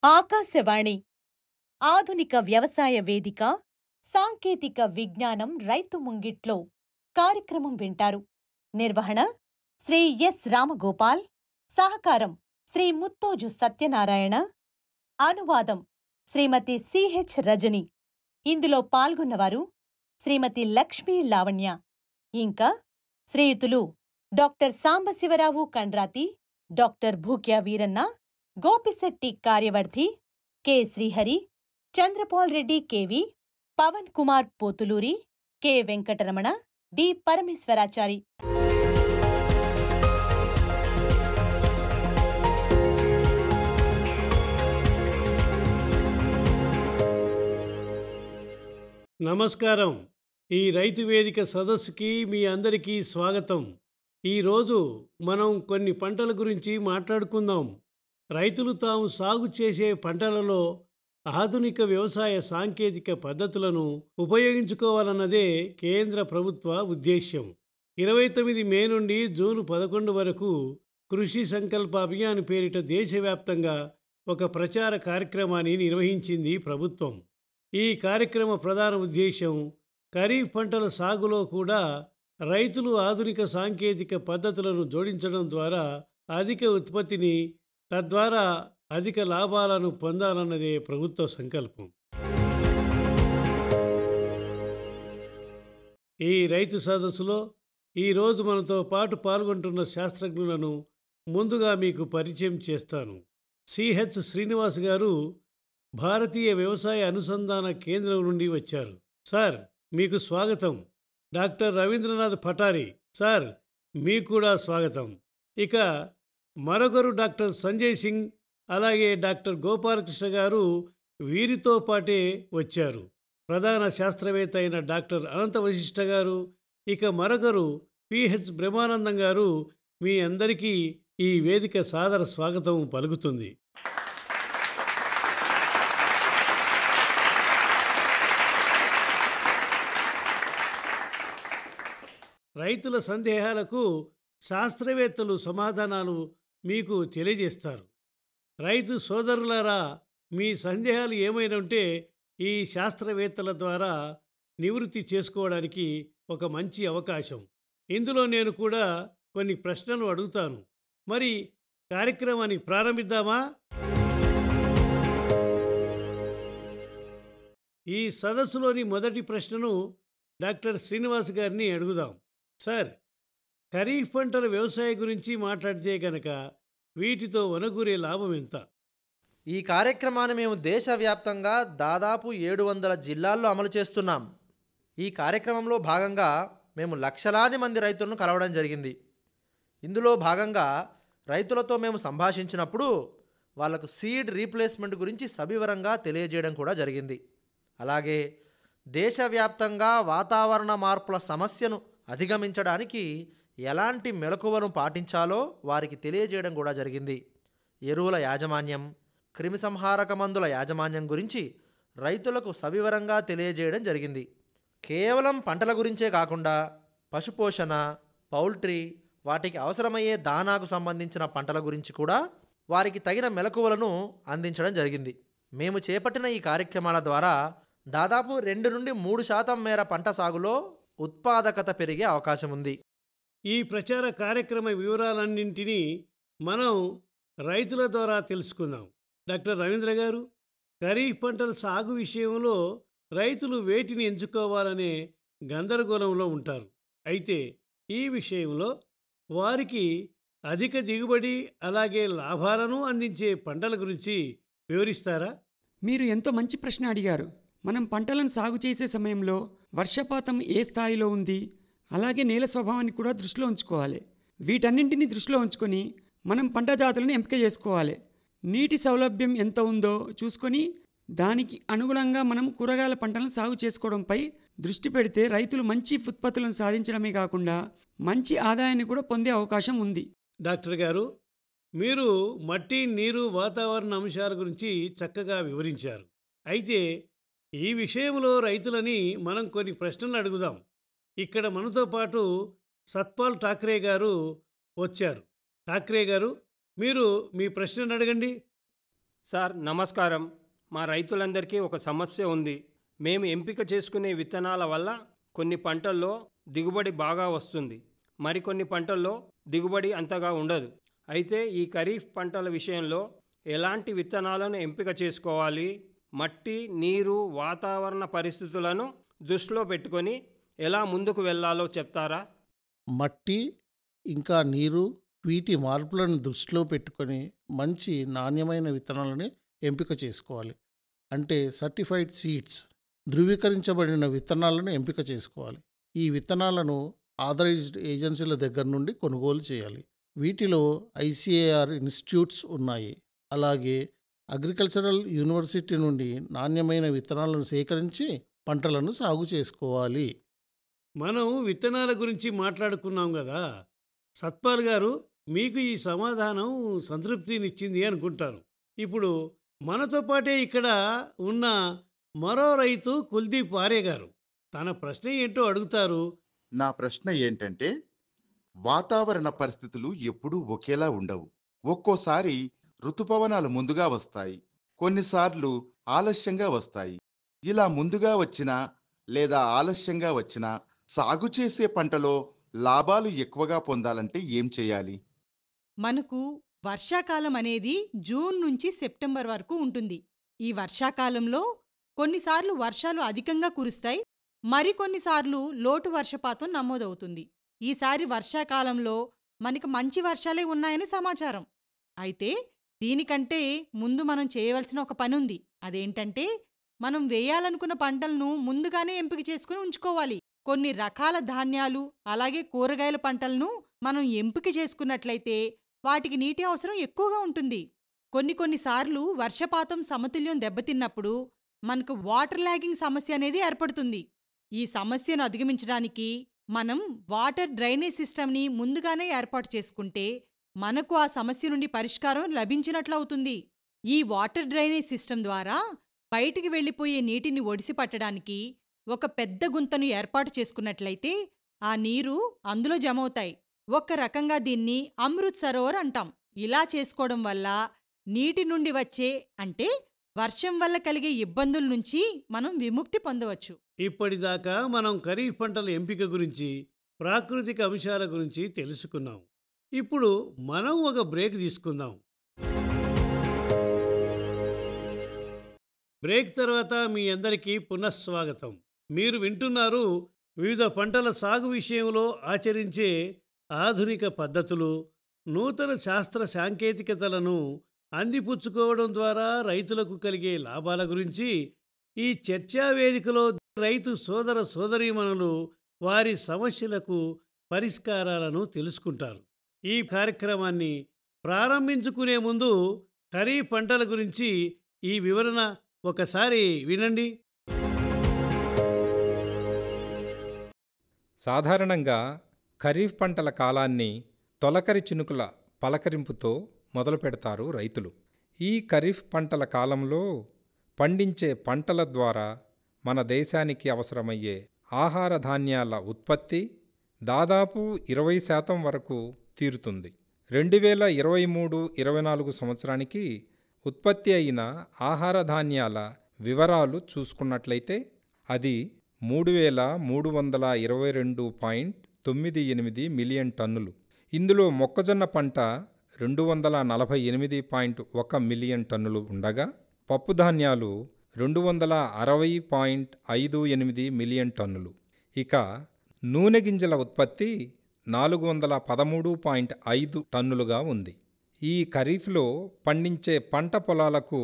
ఆకాశవాణి ఆధునిక వ్యవసాయ వేదిక సాంకేతిక విజ్ఞానం రైతు ముంగిట్లో కార్యక్రమం వింటారు. నిర్వహణ శ్రీ ఎస్ రామగోపాల్, సహకారం శ్రీ ముత్తోజు సత్యనారాయణ, అనువాదం శ్రీమతి సిహెచ్ రజని. ఇందులో పాల్గొన్నవారు శ్రీమతి లక్ష్మీ లావణ్య, ఇంకా శ్రీయుతులు doctor Sambasivarao Kandrathi, doctor Bhukya Veeranna, Gopisetti Karyavardhi, K Srihari, Chandrapal Reddy KV, Pavan Kumar Pothuluri, K Venkataramana, D Parameswarachari. నమస్కారం. ఈ రైతు వేదిక సదస్సుకి మీ అందరికీ స్వాగతం. ఈరోజు మనం కొన్ని పంటల గురించి మాట్లాడుకుందాం. రైతులు తాము సాగు చేసే పంటలలో ఆధునిక వ్యవసాయ సాంకేతిక పద్ధతులను ఉపయోగించుకోవాలన్నదే కేంద్ర ప్రభుత్వ ఉద్దేశ్యం. 29 మే నుండి జూన్ 11 వరకు కృషి సంకల్ప అభియాన్ పేరిట దేశవ్యాప్తంగా ఒక ప్రచార కార్యక్రమాన్ని నిర్వహించింది ప్రభుత్వం. ఈ కార్యక్రమ ప్రధాన ఉద్దేశం ఖరీఫ్ పంటల సాగులో కూడా రైతులు ఆధునిక సాంకేతిక పద్ధతులను జోడించడం ద్వారా అధిక ఉత్పత్తిని, తద్వారా అధిక లాభాలను పొందాలన్నదే ప్రభుత్వ సంకల్పం. ఈ రైతు సదస్సులో ఈరోజు మనతో పాటు పాల్గొంటున్న శాస్త్రజ్ఞులను ముందుగా మీకు పరిచయం చేస్తాను. సిహెచ్ శ్రీనివాస్ గారు భారతీయ వ్యవసాయ అనుసంధాన కేంద్రం నుండి వచ్చారు. సార్, మీకు స్వాగతం. డాక్టర్ రవీంద్రనాథ్ పటారి సార్, మీకు కూడా స్వాగతం. ఇక మరొకరు డాక్టర్ సంజయ్ సింగ్, అలాగే డాక్టర్ గోపాలకృష్ణ గారు వీరితో పాటే వచ్చారు. ప్రధాన శాస్త్రవేత్త అయిన డాక్టర్ అనంత వశిష్ఠ గారు, ఇక మరొకరు పిహెచ్ బ్రహ్మానందం గారు మీ అందరికీ ఈ వేదిక సాదర స్వాగతం పలుకుతుంది. రైతుల సందేహాలకు శాస్త్రవేత్తలు సమాధానాలు మీకు తెలియజేస్తారు. రైతు సోదరులారా, మీ సందేహాలు ఏమైనా ఉంటే ఈ శాస్త్రవేత్తల ద్వారా నివృత్తి చేసుకోవడానికి ఒక మంచి అవకాశం. ఇందులో నేను కూడా కొన్ని ప్రశ్నలు అడుగుతాను. మరి కార్యక్రమాన్ని ప్రారంభిద్దామా? ఈ సదస్సులోని మొదటి ప్రశ్నను డాక్టర్ శ్రీనివాస్ గారిని అడుగుదాం. సార్, ఖరీఫ్ పంటల వ్యవసాయం గురించి మాట్లాడితే గనక వీటితో వనగూరే లాభం ఎంత? ఈ కార్యక్రమాన్ని మేము దేశవ్యాప్తంగా దాదాపు 700 జిల్లాల్లో అమలు చేస్తున్నాం. ఈ కార్యక్రమంలో భాగంగా మేము లక్షలాది మంది రైతులను కలవడం జరిగింది. ఇందులో భాగంగా రైతులతో మేము సంభాషించినప్పుడు వాళ్లకు సీడ్ రీప్లేస్మెంట్ గురించి సవివరంగా తెలియజేయడం కూడా జరిగింది. అలాగే దేశవ్యాప్తంగా వాతావరణ మార్పుల సమస్యను అధిగమించడానికి ఎలాంటి మెలకువను పాటించాలో వారికి తెలియజేయడం కూడా జరిగింది. ఎరువుల యాజమాన్యం, క్రిమిసంహారక మందుల యాజమాన్యం గురించి రైతులకు సవివరంగా తెలియజేయడం జరిగింది. కేవలం పంటల గురించే కాకుండా పశుపోషణ, పౌల్ట్రీ, వాటికి అవసరమయ్యే దానాకు సంబంధించిన పంటల గురించి కూడా వారికి తగిన మెలకువలను అందించడం జరిగింది. మేము చేపట్టిన ఈ కార్యక్రమాల ద్వారా దాదాపు 2 నుండి 3% మేర పంట సాగులో ఉత్పాదకత పెరిగే అవకాశం ఉంది. ఈ ప్రచార కార్యక్రమ వివరాలన్నింటినీ మనం రైతుల ద్వారా తెలుసుకుందాం. డాక్టర్ రవీంద్ర గారు, ఖరీఫ్ పంటల సాగు విషయంలో రైతులు వేటిని ఎంచుకోవాలనే గందరగోళంలో ఉంటారు. అయితే ఈ విషయంలో వారికి అధిక దిగుబడి, అలాగే లాభాలను అందించే పంటల గురించి వివరిస్తారా? మీరు ఎంతో మంచి ప్రశ్న అడిగారు. మనం పంటలను సాగు చేసే సమయంలో వర్షపాతం ఏ స్థాయిలో ఉంది, అలాగే నేల స్వభావాన్ని కూడా దృష్టిలో ఉంచుకోవాలి. వీటన్నింటినీ దృష్టిలో ఉంచుకొని మనం పంట జాతులను ఎంపిక చేసుకోవాలి. నీటి సౌలభ్యం ఎంత ఉందో చూసుకొని దానికి అనుగుణంగా మనం కూరగాయల పంటలను సాగు చేసుకోవడంపై దృష్టి పెడితే రైతులు మంచి ఉత్పత్తులను సాధించడమే కాకుండా మంచి ఆదాయాన్ని కూడా పొందే అవకాశం ఉంది. డాక్టర్ గారు, మీరు మట్టి, నీరు, వాతావరణ అంశాల గురించి చక్కగా వివరించారు. అయితే ఈ విషయంలో రైతులని మనం కొన్ని ప్రశ్నలు అడుగుదాం. ఇక్కడ మనతో పాటు సత్పాల్ ఠాక్రే గారు వచ్చారు. ఠాక్రే గారు, మీరు మీ ప్రశ్నను అడగండి. సార్ నమస్కారం. మా రైతులందరికీ ఒక సమస్య ఉంది. మేము ఎంపిక చేసుకునే విత్తనాల వల్ల కొన్ని పంటల్లో దిగుబడి బాగా వస్తుంది, మరికొన్ని పంటల్లో దిగుబడి అంతగా ఉండదు. అయితే ఈ ఖరీఫ్ పంటల విషయంలో ఎలాంటి విత్తనాలను ఎంపిక చేసుకోవాలి? మట్టి, నీరు, వాతావరణ పరిస్థితులను దృష్టిలో పెట్టుకొని ఎలా ముందుకు వెళ్ళాలో చెప్తారా? మట్టి ఇంకా నీరు వీటి మార్పులను దృష్టిలో పెట్టుకొని మంచి నాణ్యమైన విత్తనాలని ఎంపిక చేసుకోవాలి. అంటే సర్టిఫైడ్ సీడ్స్, ధృవీకరించబడిన విత్తనాలను ఎంపిక చేసుకోవాలి. ఈ విత్తనాలను ఆథరైజ్డ్ ఏజెన్సీల దగ్గర నుండి కొనుగోలు చేయాలి. వీటిలో ఐసిఏఆర్ ఇన్స్టిట్యూట్స్ ఉన్నాయి. అలాగే అగ్రికల్చరల్ యూనివర్సిటీ నుండి నాణ్యమైన విత్తనాలను సేకరించి పంటలను సాగు చేసుకోవాలి. మనం విత్తనాల గురించి మాట్లాడుకున్నాం కదా సత్పాల్ గారు, మీకు ఈ సమాధానం సంతృప్తినిచ్చింది అనుకుంటాను. ఇప్పుడు మనతో పాటే ఇక్కడ ఉన్న మరో రైతు కుల్దీప్ ఆర్య గారు తన ప్రశ్న ఏంటో అడుగుతారు. నా ప్రశ్న ఏంటంటే, వాతావరణ పరిస్థితులు ఎప్పుడూ ఒకేలా ఉండవు. ఒక్కోసారి ఋతుపవనాలు ముందుగా వస్తాయి, కొన్నిసార్లు ఆలస్యంగా వస్తాయి. ఇలా ముందుగా వచ్చినా లేదా ఆలస్యంగా వచ్చినా సాగు చేసే పంటలో లాభాలు ఎక్కువగా పొందాలంటే ఏం చేయాలి? మనకు వర్షాకాలం అనేది జూన్ నుంచి సెప్టెంబర్ వరకు ఉంటుంది. ఈ వర్షాకాలంలో కొన్నిసార్లు వర్షాలు అధికంగా కురుస్తాయి, మరికొన్నిసార్లు లోటు వర్షపాతం నమోదవుతుంది. ఈసారి వర్షాకాలంలో మనకి మంచి వర్షాలే ఉన్నాయని సమాచారం. అయితే దీనికంటే ముందు మనం చేయవలసిన ఒక పనుంది. అదేంటంటే, మనం వేయాలనుకున్న పంటలను ముందుగానే ఎంపిక చేసుకుని ఉంచుకోవాలి. కొన్ని రకాల ధాన్యాలు అలాగే కూరగాయల పంటలను మనం ఎంపిక చేసుకున్నట్లయితే వాటికి నీటి అవసరం ఎక్కువగా ఉంటుంది. కొన్నిసార్లు వర్షపాతం సమతుల్యం దెబ్బతిన్నప్పుడు మనకు వాటర్ లాగింగ్ సమస్య అనేది ఏర్పడుతుంది. ఈ సమస్యను అధిగమించడానికి మనం వాటర్ డ్రైనేజ్ సిస్టమ్ని ముందుగానే ఏర్పాటు చేసుకుంటే మనకు ఆ సమస్య నుండి పరిష్కారం లభించినట్లవుతుంది. ఈ వాటర్ డ్రైనేజ్ సిస్టమ్ ద్వారా బయటికి వెళ్ళిపోయే నీటిని ఒడిసి పట్టడానికి ఒక పెద్ద గుంతను ఏర్పాటు చేసుకున్నట్లయితే ఆ నీరు అందులో జమవుతాయి. ఒక రకంగా దీన్ని అమృత్ సరోవర్ అంటాం. ఇలా చేసుకోవడం వల్ల నీటి నుండి వచ్చే అంటే వర్షం వల్ల కలిగే ఇబ్బందుల నుంచి మనం విముక్తి పొందవచ్చు. ఇప్పటిదాకా మనం ఖరీఫ్ పంటల ఎంపిక గురించి, ప్రాకృతిక అంశాల గురించి తెలుసుకున్నాం. ఇప్పుడు మనం ఒక బ్రేక్ తీసుకుందాం. బ్రేక్ తర్వాత మీ అందరికీ పునఃస్వాగతం. మీరు వింటున్నారు వివిధ పంటల సాగు విషయంలో ఆచరించే ఆధునిక పద్ధతులు, నూతన శాస్త్ర సాంకేతికతలను అందిపుచ్చుకోవడం ద్వారా రైతులకు కలిగే లాభాల గురించి ఈ చర్చా వేదికలో రైతు సోదర సోదరీమణులు వారి సమస్యలకు పరిష్కారాలను తెలుసుకుంటారు. ఈ కార్యక్రమాన్ని ప్రారంభించుకునే ముందు ఖరీఫ్ పంటల గురించి ఈ వివరణ ఒకసారి వినండి. సాధారణంగా ఖరీఫ్ పంటల కాలాన్ని తొలకరి చినుకుల పలకరింపుతో మొదలు పెడతారు రైతులు. ఈ ఖరీఫ్ పంటల కాలంలో పండించే పంటల ద్వారా మన దేశానికి అవసరమయ్యే ఆహార ధాన్యాల ఉత్పత్తి దాదాపు 20% వరకు తీరుతుంది. 2023-24 సంవత్సరానికి ఉత్పత్తి అయిన ఆహార ధాన్యాల వివరాలు చూసుకున్నట్లయితే అది 3,322.98 మిలియన్ టన్నులు. ఇందులో మొక్కజొన్న పంట 248.1 మిలియన్ టన్నులు ఉండగా పప్పుధాన్యాలు 260.58 మిలియన్ టన్నులు. ఇక నూనె గింజల ఉత్పత్తి 413.5 టన్నులుగా ఉంది. ఈ ఖరీఫ్లో పండించే పంట పొలాలకు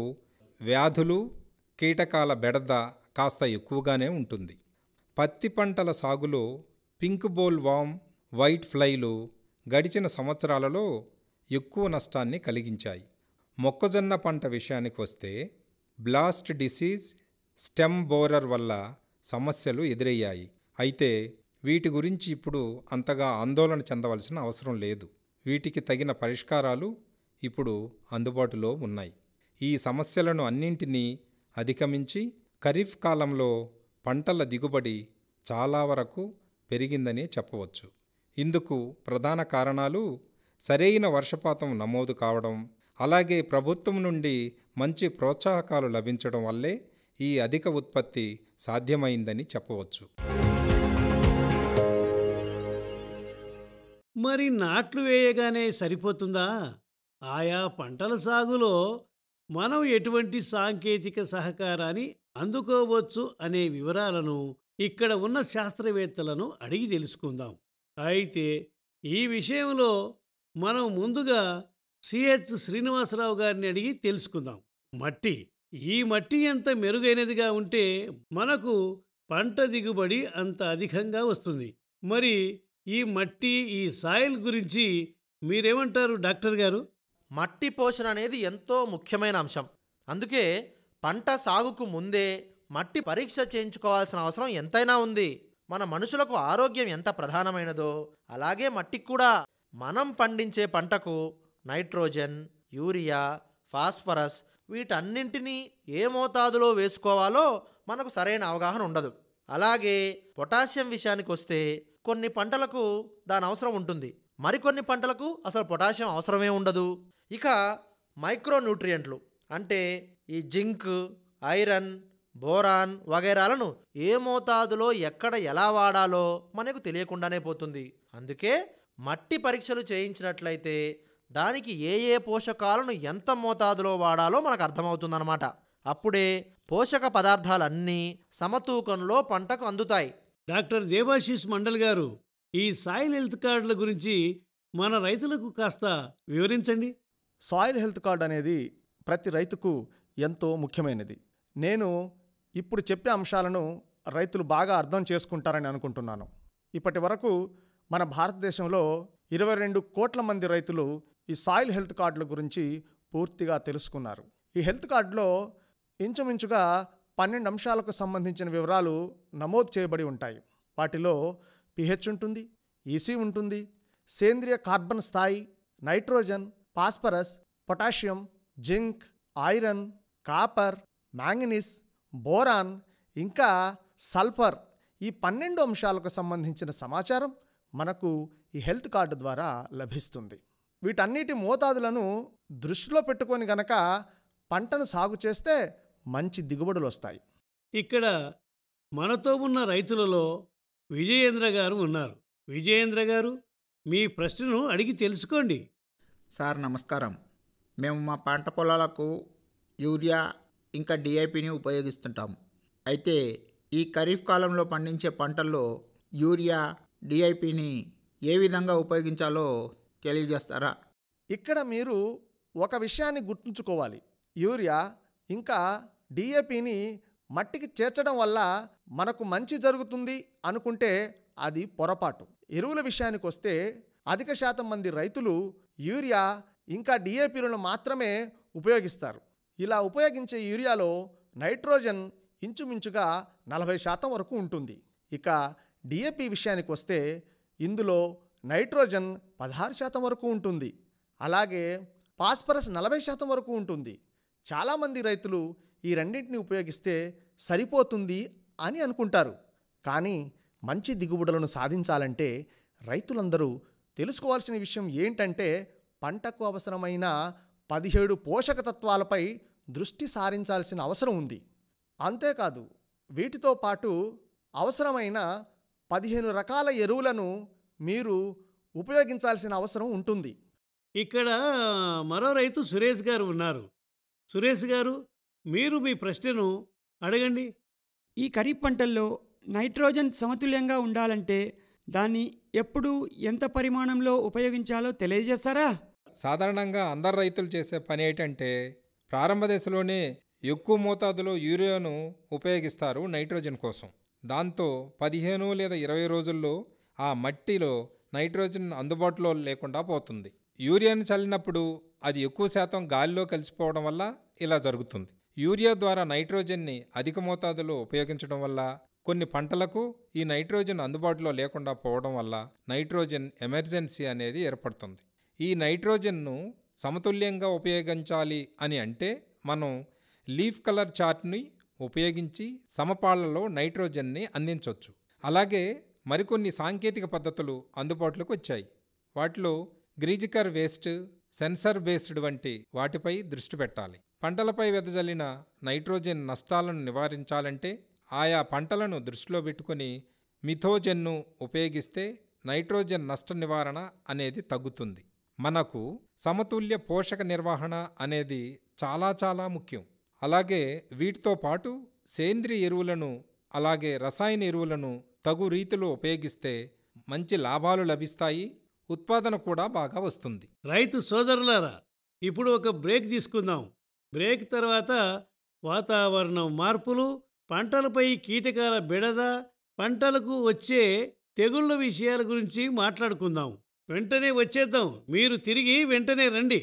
వ్యాధులు, కీటకాల బెడద కాస్త ఎక్కువగానే ఉంటుంది. పత్తి పంటల సాగులో పింక్ బోల్ వామ్, వైట్ ఫ్లైలు గడిచిన సంవత్సరాలలో ఎక్కువ నష్టాన్ని కలిగించాయి. మొక్కజొన్న పంట విషయానికి వస్తే బ్లాస్ట్ డిసీజ్, స్టెమ్ బోరర్ వల్ల సమస్యలు ఎదురయ్యాయి. అయితే వీటి గురించి ఇప్పుడు అంతగా ఆందోళన చెందవలసిన అవసరం లేదు. వీటికి తగిన పరిష్కారాలు ఇప్పుడు అందుబాటులో ఉన్నాయి. ఈ సమస్యలను అన్నింటినీ అధిగమించి ఖరీఫ్ కాలంలో పంటల దిగుబడి చాలా వరకు పెరిగిందని చెప్పవచ్చు. ఇందుకు ప్రధాన కారణాలు సరైన వర్షపాతం నమోదు కావడం, అలాగే ప్రభుత్వం నుండి మంచి ప్రోత్సాహకాలు లభించడం వల్లే ఈ అధిక ఉత్పత్తి సాధ్యమైందని చెప్పవచ్చు. మరి నాట్లు వేయగానే సరిపోతుందా? ఆయా పంటల సాగులో మనం ఎటువంటి సాంకేతిక సహకారాన్ని అందుకోవచ్చు అనే వివరాలను ఇక్కడ ఉన్న శాస్త్రవేత్తలను అడిగి తెలుసుకుందాం. అయితే ఈ విషయంలో మనం ముందుగా సిహెచ్ శ్రీనివాసరావు గారిని అడిగి తెలుసుకుందాం. ఈ మట్టి ఎంత మెరుగైనదిగా ఉంటే మనకు పంట దిగుబడి అంత అధికంగా వస్తుంది. మరి ఈ సాయిల్ గురించి మీరేమంటారు డాక్టర్ గారు? మట్టి పోషణ అనేది ఎంతో ముఖ్యమైన అంశం. అందుకే పంట సాగుకు ముందే మట్టి పరీక్ష చేయించుకోవాల్సిన అవసరం ఎంతైనా ఉంది. మన మనుషులకు ఆరోగ్యం ఎంత ప్రధానమైనదో అలాగే మట్టికి కూడా. మనం పండించే పంటకు నైట్రోజన్, యూరియా, ఫాస్ఫరస్ వీటన్నింటినీ ఏ మోతాదులో వేసుకోవాలో మనకు సరైన అవగాహన ఉండదు. అలాగే పొటాషియం విషయానికి వస్తే కొన్ని పంటలకు దాని అవసరం ఉంటుంది, మరికొన్ని పంటలకు అసలు పొటాషియం అవసరమే ఉండదు. ఇక మైక్రోన్యూట్రియంట్లు అంటే ఈ జింక్, ఐరన్, బోరాన్ వగైరాలను ఏ మోతాదులో ఎక్కడ ఎలా వాడాలో మనకు తెలియకుండానే పోతుంది. అందుకే మట్టి పరీక్షలు చేయించినట్లయితే దానికి ఏ పోషకాలను ఎంత మోతాదులో వాడాలో మనకు అర్థమవుతుందన్నమాట. అప్పుడే పోషక పదార్థాలన్నీ సమతూకంలో పంటకు అందుతాయి. డాక్టర్ దేవాశీష్ మండల్ గారు, ఈ సాయిల్ హెల్త్ కార్డుల గురించి మన రైతులకు కాస్త వివరించండి. సాయిల్ హెల్త్ కార్డ్ అనేది ప్రతి రైతుకు ఎంతో ముఖ్యమైనది. నేను ఇప్పుడు చెప్పే అంశాలను రైతులు బాగా అర్థం చేసుకుంటారని అనుకుంటున్నాను. ఇప్పటి వరకు మన భారతదేశంలో 22 కోట్ల మంది రైతులు ఈ సాయిల్ హెల్త్ కార్డుల గురించి పూర్తిగా తెలుసుకున్నారు. ఈ హెల్త్ కార్డులో ఇంచుమించుగా 12 అంశాలకు సంబంధించిన వివరాలు నమోదు చేయబడి ఉంటాయి. వాటిలో pH ఉంటుంది, ఈసీ ఉంటుంది, సేంద్రియ కార్బన్ స్థాయి, nitrogen, phosphorus, potassium, zinc, iron, copper, manganese, boron ఇంకా సల్ఫర్ ఈ 12 అంశాలకు సంబంధించిన సమాచారం మనకు ఈ హెల్త్ కార్డు ద్వారా లభిస్తుంది. వీటన్నిటి మోతాదులను దృష్టిలో పెట్టుకొని గనక పంటను సాగు చేస్తే మంచి దిగుబడులు వస్తాయి. ఇక్కడ మనతో ఉన్న రైతులలో విజయేంద్ర గారు ఉన్నారు. విజయేంద్ర గారు, మీ ప్రశ్నను అడిగి తెలుసుకోండి. సార్ నమస్కారం. మేము మా పంట పొలాలకు యూరియా ఇంకా డిఐపిని ఉపయోగిస్తుంటాము. అయితే ఈ ఖరీఫ్ కాలంలో పండించే పంటల్లో యూరియా, డిఐపిని ఏ విధంగా ఉపయోగించాలో తెలియజేస్తారా? ఇక్కడ మీరు ఒక విషయాన్ని గుర్తుంచుకోవాలి. యూరియా ఇంకా డిఏపిని మట్టికి చేర్చడం వల్ల మనకు మంచి జరుగుతుంది అనుకుంటే అది పొరపాటు. ఎరువుల విషయానికి వస్తే అధిక శాతం మంది రైతులు యూరియా ఇంకా డిఏపిలను మాత్రమే ఉపయోగిస్తారు. ఇలా ఉపయోగించే యూరియాలో నైట్రోజన్ ఇంచుమించుగా 40% వరకు ఉంటుంది. ఇక డిఏపి విషయానికి వస్తే ఇందులో నైట్రోజన్ 16% వరకు ఉంటుంది. అలాగే ఫాస్ఫరస్ 40% వరకు ఉంటుంది. చాలామంది రైతులు ఈ రెండింటిని ఉపయోగిస్తే సరిపోతుంది అని అనుకుంటారు. కానీ మంచి దిగుబడులను సాధించాలంటే రైతులందరూ తెలుసుకోవాల్సిన విషయం ఏంటంటే పంటకు అవసరమైన 17 పోషక తత్వాలపై దృష్టి సారించాల్సిన అవసరం ఉంది. అంతేకాదు వీటితో పాటు అవసరమైన 15 రకాల ఎరువులను మీరు ఉపయోగించాల్సిన అవసరం ఉంటుంది. ఇక్కడ మరో రైతు సురేష్ గారు ఉన్నారు. సురేష్ గారు, మీరు మీ ప్రశ్నను అడగండి. ఈ ఖరీఫ్ పంటల్లో నైట్రోజన్ సమతుల్యంగా ఉండాలంటే దాన్ని ఎప్పుడు ఎంత పరిమాణంలో ఉపయోగించాలో తెలియజేస్తారా? సాధారణంగా అందరు రైతులు చేసే పని ఏంటంటే ప్రారంభ దశలోనే ఎక్కువ మోతాదులో యూరియాను ఉపయోగిస్తారు నైట్రోజన్ కోసం. దాంతో 15 లేదా 20 రోజుల్లో ఆ మట్టిలో నైట్రోజన్ అందుబాటులో లేకుండా పోతుంది. యూరియాను చల్లినప్పుడు అది ఎక్కువ శాతం గాలిలో కలిసిపోవడం వల్ల ఇలా జరుగుతుంది. యూరియా ద్వారా నైట్రోజన్ని అధిక మోతాదులో ఉపయోగించడం వల్ల కొన్ని పంటలకు ఈ నైట్రోజన్ అందుబాటులో లేకుండా పోవడం వల్ల నైట్రోజన్ ఎమర్జెన్సీ అనేది ఏర్పడుతుంది. ఈ నైట్రోజన్ను సమతుల్యంగా ఉపయోగించాలి అని అంటే మనం లీఫ్ కలర్ చార్ట్ని ఉపయోగించి సమపాళ్లలో నైట్రోజన్ని అందించవచ్చు. అలాగే మరికొన్ని సాంకేతిక పద్ధతులు అందుబాటులోకి వచ్చాయి. వాటిలో గ్రీజికర్ వేస్ట్, సెన్సర్ బేస్డ్ వంటి వాటిపై దృష్టి పెట్టాలి. పంటలపై వెదజల్లిన నైట్రోజన్ నష్టాలను నివారించాలంటే ఆయా పంటలను దృష్టిలో పెట్టుకొని మిథోజన్ను ఉపయోగిస్తే నైట్రోజన్ నష్ట నివారణ అనేది తగ్గుతుంది. మనకు సమతుల్య పోషక నిర్వహణ అనేది చాలా ముఖ్యం. అలాగే వీటితో పాటు సేంద్రియ ఎరువులను అలాగే రసాయన ఎరువులను తగు రీతిలో ఉపయోగిస్తే మంచి లాభాలు లభిస్తాయి, ఉత్పాదన కూడా బాగా వస్తుంది. రైతు సోదరులారా, ఇప్పుడు ఒక బ్రేక్ తీసుకుందాం. బ్రేక్ తర్వాత వాతావరణం మార్పులు, పంటలపై కీటకాల బెడద, పంటలకు వచ్చే తెగుళ్ళ విషయాల గురించి మాట్లాడుకుందాం. వెంటనే వచ్చేద్దాం, మీరు తిరిగి వెంటనే రండి.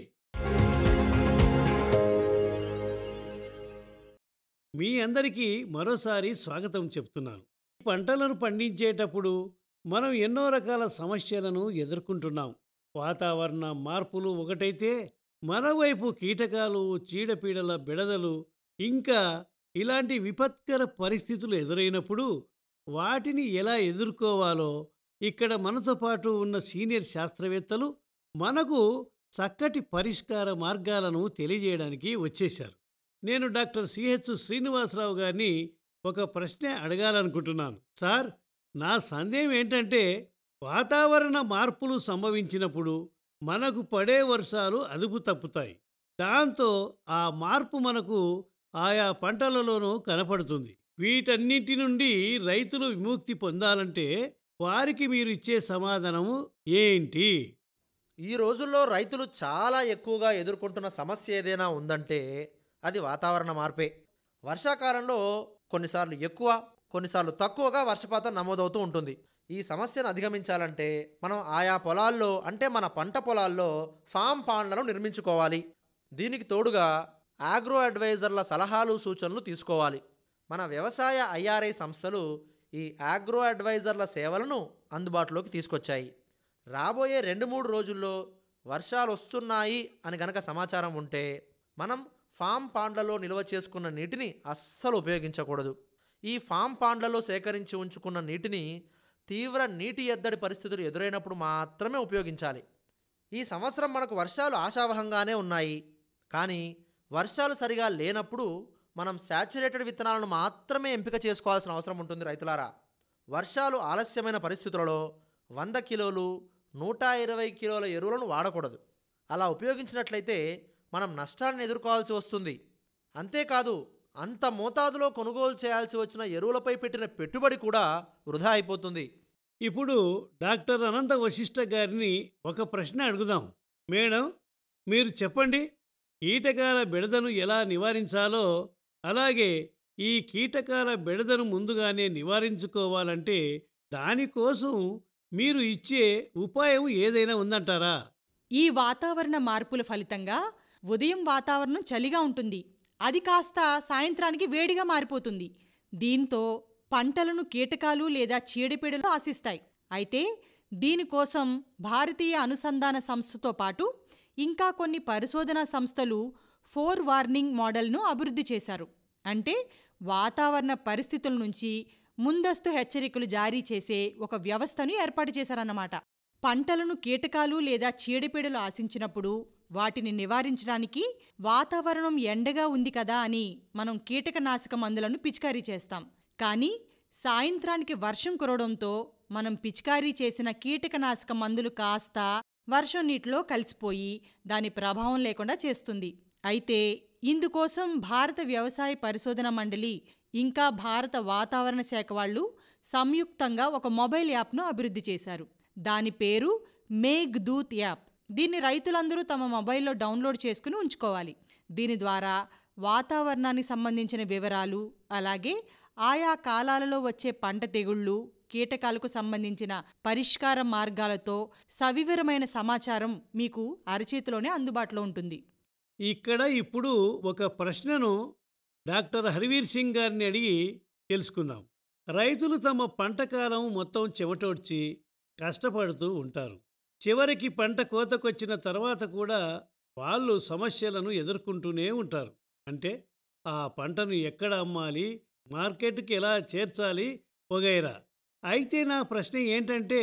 మీ అందరికీ మరోసారి స్వాగతం చెప్తున్నాను. పంటలను పండించేటప్పుడు మనం ఎన్నో రకాల సమస్యలను ఎదుర్కొంటున్నాం. వాతావరణ మార్పులు ఒకటైతే, మరోవైపు కీటకాలు, చీడపీడల బెడదలు, ఇంకా ఇలాంటి విపత్కర పరిస్థితులు ఎదురైనప్పుడు వాటిని ఎలా ఎదుర్కోవాలో ఇక్కడ మనతో పాటు ఉన్న సీనియర్ శాస్త్రవేత్తలు మనకు చక్కటి పరిష్కార మార్గాలను తెలియజేయడానికి వచ్చేశారు. నేను డాక్టర్ సిహెచ్ శ్రీనివాసరావు గారిని ఒక ప్రశ్న అడగాలనుకుంటున్నాను. సార్, నా సందేహం ఏంటంటే, వాతావరణ మార్పులు సంభవించినప్పుడు మనకు పడే వర్షాలు అదుపు తప్పుతాయి. దాంతో ఆ మార్పు మనకు ఆయా పంటలలోనూ కనపడుతుంది. వీటన్నిటి నుండి రైతులు విముక్తి పొందాలంటే వారికి మీరు ఇచ్చే సమాధానము ఏంటి? ఈ రోజుల్లో రైతులు చాలా ఎక్కువగా ఎదుర్కొంటున్న సమస్య ఏదైనా ఉందంటే అది వాతావరణ మార్పే. వర్షాకాలంలో కొన్నిసార్లు ఎక్కువ, కొన్నిసార్లు తక్కువగా వర్షపాతం నమోదవుతూ ఉంటుంది. ఈ సమస్యను అధిగమించాలంటే మనం ఆయా పొలాల్లో, అంటే మన పంట పొలాల్లో ఫామ్ పాండ్లను నిర్మించుకోవాలి. దీనికి తోడుగా ఆగ్రో అడ్వైజర్ల సలహాలు, సూచనలు తీసుకోవాలి. మన వ్యవసాయ ఐఆర్ఐ సంస్థలు ఈ ఆగ్రో అడ్వైజర్ల సేవలను అందుబాటులోకి తీసుకొచ్చాయి. రాబోయే 2-3 రోజుల్లో వర్షాలు వస్తున్నాయి అని గనక సమాచారం ఉంటే మనం ఫామ్ పాండ్లలో నిల్వ చేసుకున్న నీటిని అస్సలు ఉపయోగించకూడదు. ఈ ఫామ్ పాండ్లలో సేకరించి ఉంచుకున్న నీటిని తీవ్ర నీటి ఎద్దడి పరిస్థితులు ఎదురైనప్పుడు మాత్రమే ఉపయోగించాలి. ఈ సంవత్సరం మనకు వర్షాలు ఆశావహంగానే ఉన్నాయి, కానీ వర్షాలు సరిగా లేనప్పుడు మనం శాచ్యురేటెడ్ విత్తనాలను మాత్రమే ఎంపిక చేసుకోవాల్సిన అవసరం ఉంటుంది. రైతులారా, వర్షాలు ఆలస్యమైన పరిస్థితులలో 100 కిలోలు, 120 కిలోల ఎరువులను వాడకూడదు. అలా ఉపయోగించినట్లయితే మనం నష్టాన్ని ఎదుర్కోవాల్సి వస్తుంది. అంతేకాదు, అంత మోతాదులో కొనుగోలు చేయాల్సి వచ్చిన ఎరువులపై పెట్టిన పెట్టుబడి కూడా వృధా అయిపోతుంది. ఇప్పుడు డాక్టర్ అనంత వశిష్ఠ గారిని ఒక ప్రశ్న అడుగుదాం. మేడం, మీరు చెప్పండి, కీటకాల బెడదను ఎలా నివారించాలో, అలాగే ఈ కీటకాల బెడదను ముందుగానే నివారించుకోవాలంటే దానికోసం మీరు ఇచ్చే ఉపాయం ఏదైనా ఉందంటారా? ఈ వాతావరణ మార్పుల ఫలితంగా ఉదయం వాతావరణం చలిగా ఉంటుంది, అది కాస్త సాయంత్రానికి వేడిగా మారిపోతుంది. దీంతో పంటలను కీటకాలు లేదా చీడపీడలు ఆశిస్తాయి. అయితే దీనికోసం భారతీయ అనుసంధాన సంస్థతో పాటు ఇంకా కొన్ని పరిశోధనా సంస్థలు 4 వార్నింగ్ మోడల్ను అభివృద్ధి చేశారు. అంటే వాతావరణ పరిస్థితుల నుంచి ముందస్తు హెచ్చరికలు జారీ చేసే ఒక వ్యవస్థను ఏర్పాటు చేశారన్నమాట. పంటలను కీటకాలు లేదా చీడపీడలు ఆశించినప్పుడు వాటిని నివారించడానికి వాతావరణం ఎండగా ఉంది కదా అని మనం కీటకనాశక మందులను పిచికారీ చేస్తాం. కానీ సాయంత్రానికి వర్షం కురవడంతో మనం పిచికారీ చేసిన కీటకనాశక మందులు కాస్త వర్షం నీటిలో కలిసిపోయి దాని ప్రభావం లేకుండా చేస్తుంది. అయితే ఇందుకోసం భారత వ్యవసాయ పరిశోధన మండలి ఇంకా భారత వాతావరణ శాఖ వాళ్ళు సంయుక్తంగా ఒక మొబైల్ యాప్ను అభివృద్ధి చేశారు. దాని పేరు మేఘ్దూత్ యాప్. దీన్ని రైతులందరూ తమ మొబైల్లో డౌన్లోడ్ చేసుకుని ఉంచుకోవాలి. దీని ద్వారా వాతావరణానికి సంబంధించిన వివరాలు, అలాగే ఆయా కాలాలలో వచ్చే పంట తెగుళ్ళు, కీటకాలకు సంబంధించిన పరిష్కార మార్గాలతో సవివరమైన సమాచారం మీకు అరచేతిలోనే అందుబాటులో ఉంటుంది. ఇక్కడ ఇప్పుడు ఒక ప్రశ్నను డాక్టర్ హర్వీర్ సింగ్ గారిని అడిగి తెలుసుకుందాం. రైతులు తమ పంట కాలం మొత్తం చెమటోడ్చి కష్టపడుతూ ఉంటారు. చివరికి పంట కోతకొచ్చిన తర్వాత కూడా వాళ్ళు సమస్యలను ఎదుర్కొంటూనే ఉంటారు. అంటే ఆ పంటను ఎక్కడ అమ్మాలి, మార్కెట్కి ఎలా చేర్చాలి వగైరా. అయితే నా ప్రశ్న ఏంటంటే,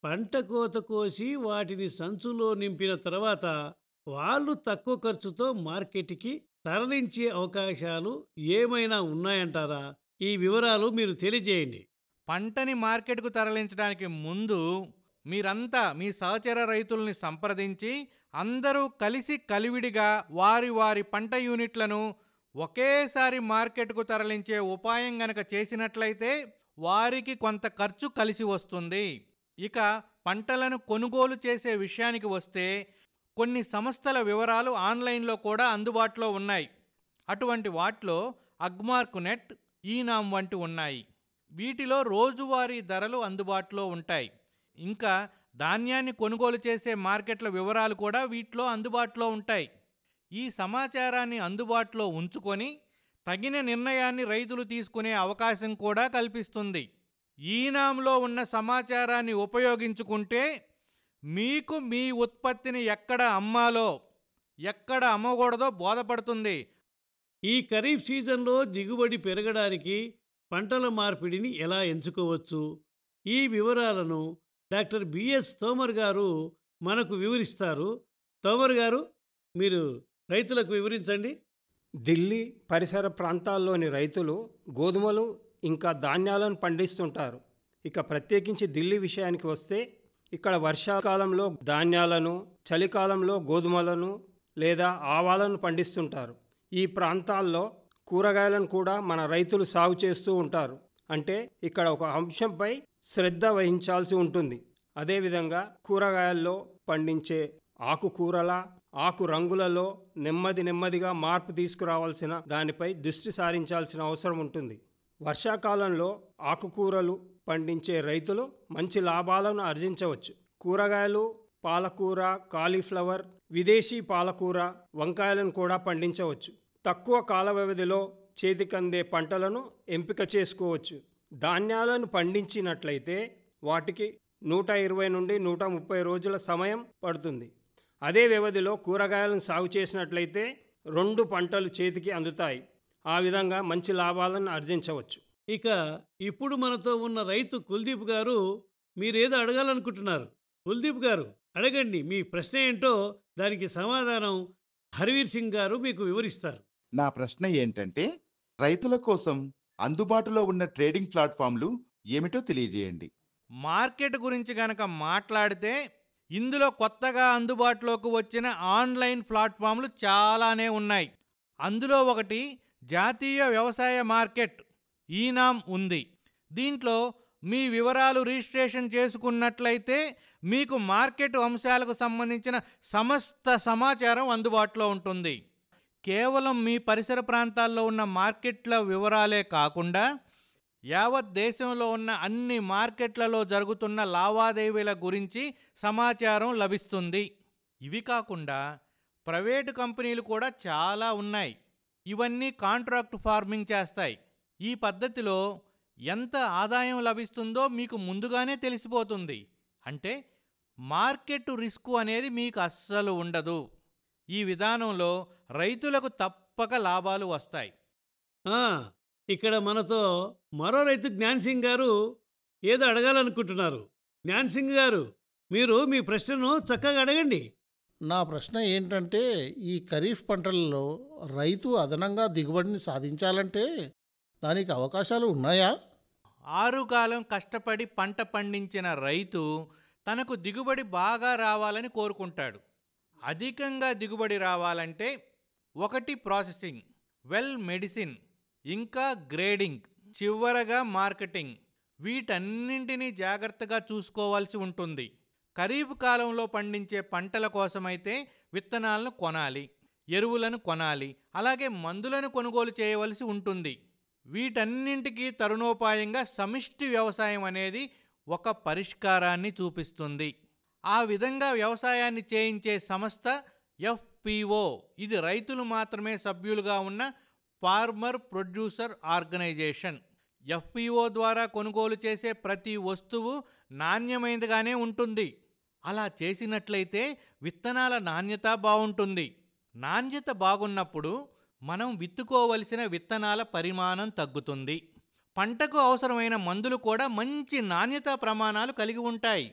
పంట కోత కోసి వాటిని సంచులో నింపిన తర్వాత వాళ్ళు తక్కువ ఖర్చుతో మార్కెట్కి తరలించే అవకాశాలు ఏమైనా ఉన్నాయంటారా? ఈ వివరాలు మీరు తెలియజేయండి. పంటని మార్కెట్కు తరలించడానికి ముందు మీరంతా మీ సహచర రైతుల్ని సంప్రదించి అందరూ కలిసి కలివిడిగా వారి వారి పంట యూనిట్లను ఒకేసారి మార్కెట్కు తరలించే ఉపాయం గనక చేసినట్లయితే వారికి కొంత ఖర్చు కలిసి వస్తుంది. ఇక పంటలను కొనుగోలు చేసే విషయానికి వస్తే కొన్ని సంస్థల వివరాలు ఆన్లైన్లో కూడా అందుబాటులో ఉన్నాయి. అటువంటి వాటిలో అగ్మార్కునెట్, ఈనామ్ వంటి ఉన్నాయి. వీటిలో రోజువారీ ధరలు అందుబాటులో ఉంటాయి. ఇంకా ధాన్యాన్ని కొనుగోలు చేసే మార్కెట్ల వివరాలు కూడా వీటిలో అందుబాటులో ఉంటాయి. ఈ సమాచారాన్ని అందుబాటులో ఉంచుకొని తగిన నిర్ణయాన్ని రైతులు తీసుకునే అవకాశం కూడా కల్పిస్తుంది. ఈనాంలో ఉన్న సమాచారాన్ని ఉపయోగించుకుంటే మీకు మీ ఉత్పత్తిని ఎక్కడ అమ్మాలో ఎక్కడ అమ్మకూడదో బోధపడుతుంది. ఈ ఖరీఫ్ సీజన్లో దిగుబడి పెరగడానికి పంటల మార్పిడిని ఎలా ఎంచుకోవచ్చు? ఈ వివరాలను డాక్టర్ బిఎస్ తోమర్ గారు మనకు వివరిస్తారు. తోమర్ గారు, మీరు రైతులకు వివరించండి. ఢిల్లీ పరిసర ప్రాంతాల్లోని రైతులు గోధుమలు ఇంకా ధాన్యాలను పండిస్తుంటారు. ఇక ప్రత్యేకించి ఢిల్లీ విషయానికి వస్తే ఇక్కడ వర్షాకాలంలో ధాన్యాలను, చలికాలంలో గోధుమలను లేదా ఆవాలను పండిస్తుంటారు. ఈ ప్రాంతాల్లో కూరగాయలను కూడా మన రైతులు సాగు చేస్తూ ఉంటారు. అంటే ఇక్కడ ఒక అంశంపై శ్రద్ధ వహించాల్సి ఉంటుంది. అదేవిధంగా కూరగాయల్లో పండించే ఆకుకూరల ఆకు రంగులలో నెమ్మదిగా మార్పు తీసుకురావాల్సిన దానిపై దృష్టి సారించాల్సిన అవసరం ఉంటుంది. వర్షాకాలంలో ఆకుకూరలు పండించే రైతులు మంచి లాభాలను ఆర్జించవచ్చు. కూరగాయలు, పాలకూర, కాలీఫ్లవర్, విదేశీ పాలకూర, వంకాయలను కూడా పండించవచ్చు. తక్కువ కాల వ్యవధిలో చేతికందే పంటలను ఎంపిక చేసుకోవచ్చు. ధాన్యాలను పండించినట్లయితే వాటికి 120 నుండి 130 రోజుల సమయం పడుతుంది. అదే వ్యవధిలో కూరగాయలను సాగు చేసినట్లయితే 2 పంటలు చేతికి అందుతాయి. ఆ విధంగా మంచి లాభాలను ఆర్జించవచ్చు. ఇక ఇప్పుడు మనతో ఉన్న రైతు కుల్దీప్ గారు మీరేదో అడగాలనుకుంటున్నారు. కుల్దీప్ గారు, అడగండి. మీ ప్రశ్న ఏంటో దానికి సమాధానం హర్వీర్ సింగ్ గారు మీకు వివరిస్తారు. నా ప్రశ్న ఏంటంటే, రైతుల కోసం అందుబాటులో ఉన్న ట్రేడింగ్ ప్లాట్ఫామ్లు ఏమిటో తెలియజేయండి. మార్కెట్ గురించి గనక మాట్లాడితే ఇందులో కొత్తగా అందుబాటులోకి వచ్చిన ఆన్లైన్ ప్లాట్ఫామ్లు చాలానే ఉన్నాయి. అందులో ఒకటి జాతీయ వ్యవసాయ మార్కెట్ ఈనామ్ ఉంది. దీంట్లో మీ వివరాలు రిజిస్ట్రేషన్ చేసుకున్నట్లయితే మీకు మార్కెట్ అంశాలకు సంబంధించిన సమస్త సమాచారం అందుబాటులో ఉంటుంది. కేవలం మీ పరిసర ప్రాంతాల్లో ఉన్న మార్కెట్ల వివరాలే కాకుండా యావత్ దేశంలో ఉన్న అన్ని మార్కెట్లలో జరుగుతున్న లావాదేవీల గురించి సమాచారం లభిస్తుంది. ఇవి కాకుండా ప్రైవేటు కంపెనీలు కూడా చాలా ఉన్నాయి. ఇవన్నీ కాంట్రాక్ట్ ఫార్మింగ్ చేస్తాయి. ఈ పద్ధతిలో ఎంత ఆదాయం లభిస్తుందో మీకు ముందుగానే తెలిసిపోతుంది. అంటే మార్కెట్ రిస్క్ అనేది మీకు అస్సలు ఉండదు. ఈ విధానంలో రైతులకు తప్పక లాభాలు వస్తాయి. ఇక్కడ మనతో మరో రైతు జ్ఞాన్ సింగ్ గారు ఏదో అడగాలనుకుంటున్నారు. జ్ఞాన్ సింగ్ గారు, మీరు మీ ప్రశ్నను చక్కగా అడగండి. నా ప్రశ్న ఏంటంటే, ఈ ఖరీఫ్ పంటలలో రైతు అదనంగా దిగుబడిని సాధించాలంటే దానికి అవకాశాలు ఉన్నాయా? 6 కాలం కష్టపడి పంట పండించిన రైతు తనకు దిగుబడి బాగా రావాలని కోరుకుంటాడు. అధికంగా దిగుబడి రావాలంటే 1 ప్రాసెసింగ్, వెల్ మెడిసిన్, ఇంకా గ్రేడింగ్, చివరగా మార్కెటింగ్, వీటన్నింటినీ జాగ్రత్తగా చూసుకోవాల్సి ఉంటుంది. ఖరీఫ్ కాలంలో పండించే పంటల కోసమైతే విత్తనాలను కొనాలి, ఎరువులను కొనాలి, అలాగే మందులను కొనుగోలు చేయవలసి ఉంటుంది. వీటన్నింటికీ తరుణోపాయంగా సమిష్టి వ్యవసాయం అనేది ఒక పరిష్కారాన్ని చూపిస్తుంది. ఆ విధంగా వ్యవసాయాన్ని చేయించే సంస్థ FPO. ఇది రైతులు మాత్రమే సభ్యులుగా ఉన్న ఫార్మర్ ప్రొడ్యూసర్ ఆర్గనైజేషన్. FPO ద్వారా కొనుగోలు చేసే ప్రతి వస్తువు నాణ్యమైనదిగానే ఉంటుంది. అలా చేసినట్లయితే విత్తనాల నాణ్యత బాగుంటుంది. నాణ్యత బాగున్నప్పుడు మనం విత్తుకోవలసిన విత్తనాల పరిమాణం తగ్గుతుంది. పంటకు అవసరమైన మందులు కూడా మంచి నాణ్యతా ప్రమాణాలు కలిగి ఉంటాయి.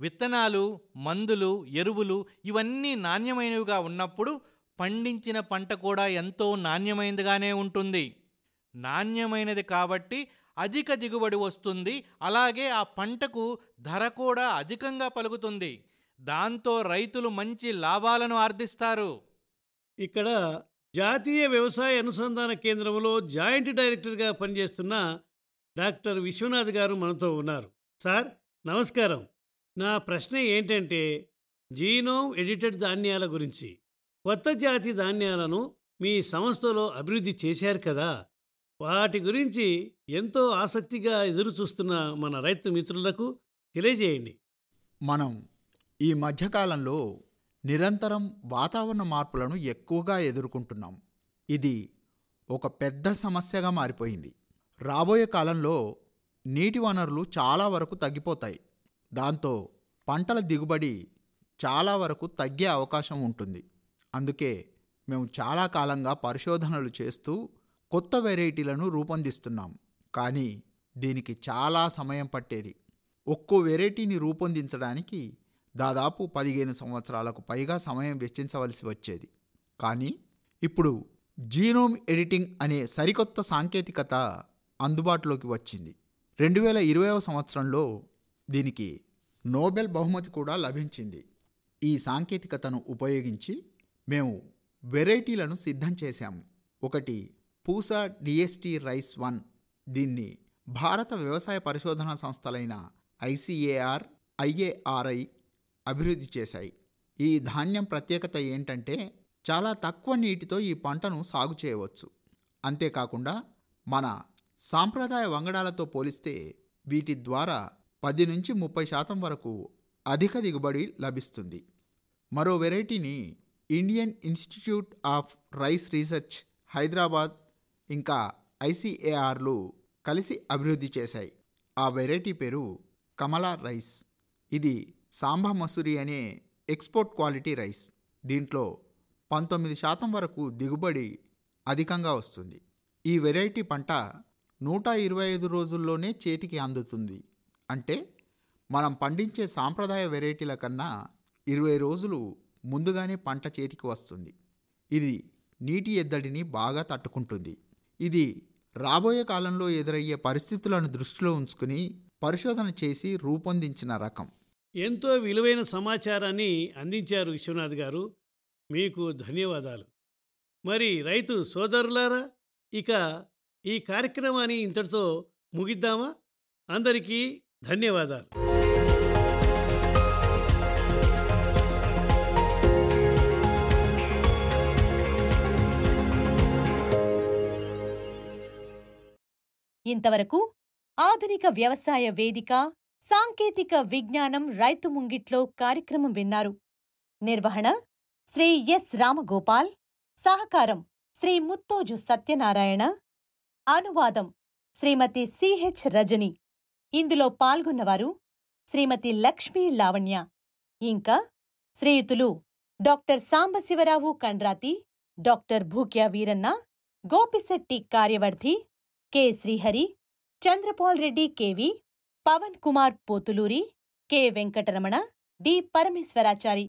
విత్తనాలు, మందులు, ఎరువులు ఇవన్నీ నాణ్యమైనవిగా ఉన్నప్పుడు పండించిన పంట కూడా ఎంతో నాణ్యమైనదిగానే ఉంటుంది. నాణ్యమైనది కాబట్టి అధిక దిగుబడి వస్తుంది. అలాగే ఆ పంటకు ధర కూడా అధికంగా పలుకుతుంది. దాంతో రైతులు మంచి లాభాలను ఆర్జిస్తారు. ఇక్కడ జాతీయ వ్యవసాయ అనుసంధాన కేంద్రంలో జాయింట్ డైరెక్టర్గా పనిచేస్తున్న డాక్టర్ విశ్వనాథ్ గారు మనతో ఉన్నారు. సార్ నమస్కారం. నా ప్రశ్న ఏంటంటే జీనోమ్ ఎడిటెడ్ ధాన్యాల గురించి. కొత్త జాతి ధాన్యాలను మీ సంస్థలో అభివృద్ధి చేశారు కదా, వాటి గురించి ఎంతో ఆసక్తిగా ఎదురుచూస్తున్న మన రైతు మిత్రులకు తెలియజేయండి. మనం ఈ మధ్యకాలంలో నిరంతరం వాతావరణ మార్పులను ఎక్కువగా ఎదుర్కొంటున్నాం. ఇది ఒక పెద్ద సమస్యగా మారిపోయింది. రాబోయే కాలంలో నీటి వనరులు చాలా వరకు తగ్గిపోతాయి. దాంతో పంటల దిగుబడి చాలా వరకు తగ్గే అవకాశం ఉంటుంది. అందుకే మేము చాలా కాలంగా పరిశోధనలు చేస్తూ కొత్త వెరైటీలను రూపొందిస్తున్నాం. కానీ దీనికి చాలా సమయం పట్టేది. ఒక్కో వెరైటీని రూపొందించడానికి దాదాపు 15 సంవత్సరాలకు పైగా సమయం వెచ్చించవలసి వచ్చేది. కానీ ఇప్పుడు జీనోమ్ ఎడిటింగ్ అనే సరికొత్త సాంకేతికత అందుబాటులోకి వచ్చింది. 2020వ సంవత్సరంలో దీనికి నోబెల్ బహుమతి కూడా లభించింది. ఈ సాంకేతికతను ఉపయోగించి మేము వెరైటీలను సిద్ధం చేశాము. ఒకటి పూసా డిఎస్టీ రైస్ 1. దీన్ని భారత వ్యవసాయ పరిశోధనా సంస్థలైన ఐసిఏఆర్, ఐఏఆర్ఐ అభివృద్ధి చేశాయి. ఈ ధాన్యం ప్రత్యేకత ఏంటంటే చాలా తక్కువ నీటితో ఈ పంటను సాగు చేయవచ్చు. అంతేకాకుండా మన సాంప్రదాయ వంగడాలతో పోలిస్తే వీటి ద్వారా 10 నుంచి 30% వరకు అధిక దిగుబడి లభిస్తుంది. మరో వెరైటీని Indian Institute of Rice Research Hyderabad ఇంకా ఐసిఏఆర్లు కలిసి అభివృద్ధి చేశాయి. ఆ వెరైటీ పేరు కమలా రైస్. ఇది సాంబా మసూరి అనే ఎక్స్పోర్ట్ క్వాలిటీ రైస్. దీంట్లో 19% వరకు దిగుబడి అధికంగా వస్తుంది. ఈ వెరైటీ పంట 125 రోజుల్లోనే చేతికి అందుతుంది. అంటే మనం పండించే సాంప్రదాయ వెరైటీల కన్నా 20 రోజులు ముందుగానే పంట చేతికి వస్తుంది. ఇది నీటి ఎద్దడిని బాగా తట్టుకుంటుంది. ఇది రాబోయే కాలంలో ఎదురయ్యే పరిస్థితులను దృష్టిలో ఉంచుకుని పరిశోధన చేసి రూపొందించిన రకం. ఎంతో విలువైన సమాచారాన్ని అందించారు విశ్వనాథ్ గారు. మీకు ధన్యవాదాలు. మరి రైతు సోదరులారా, ఇక ఈ కార్యక్రమాన్ని ఇంతటితో ముగిద్దామా? అందరికీ ధన్యవాదాలు. ఇంతవరకు ఆధునిక వ్యవసాయ వేదిక సాంకేతిక విజ్ఞానం రైతు ముంగిట్లో కార్యక్రమం విన్నారు. నిర్వహణ శ్రీ ఎస్ రామగోపాల్. సహకారం శ్రీ ముత్తోజు సత్యనారాయణ. అనువాదం శ్రీమతి సిహెచ్ రజని. ఇందులో పాల్గొన్నవారు శ్రీమతి లక్ష్మీ లావణ్య, ఇంకా శ్రీయుతులు doctor Sambasivarao Kandrathi, doctor Bhukya Veeranna, Gopisetti Karyavardhi, K Srihari, Chandrapal Reddy KV, Pavan Kumar Pothuluri, K Venkataramana, D Parameshwarachari.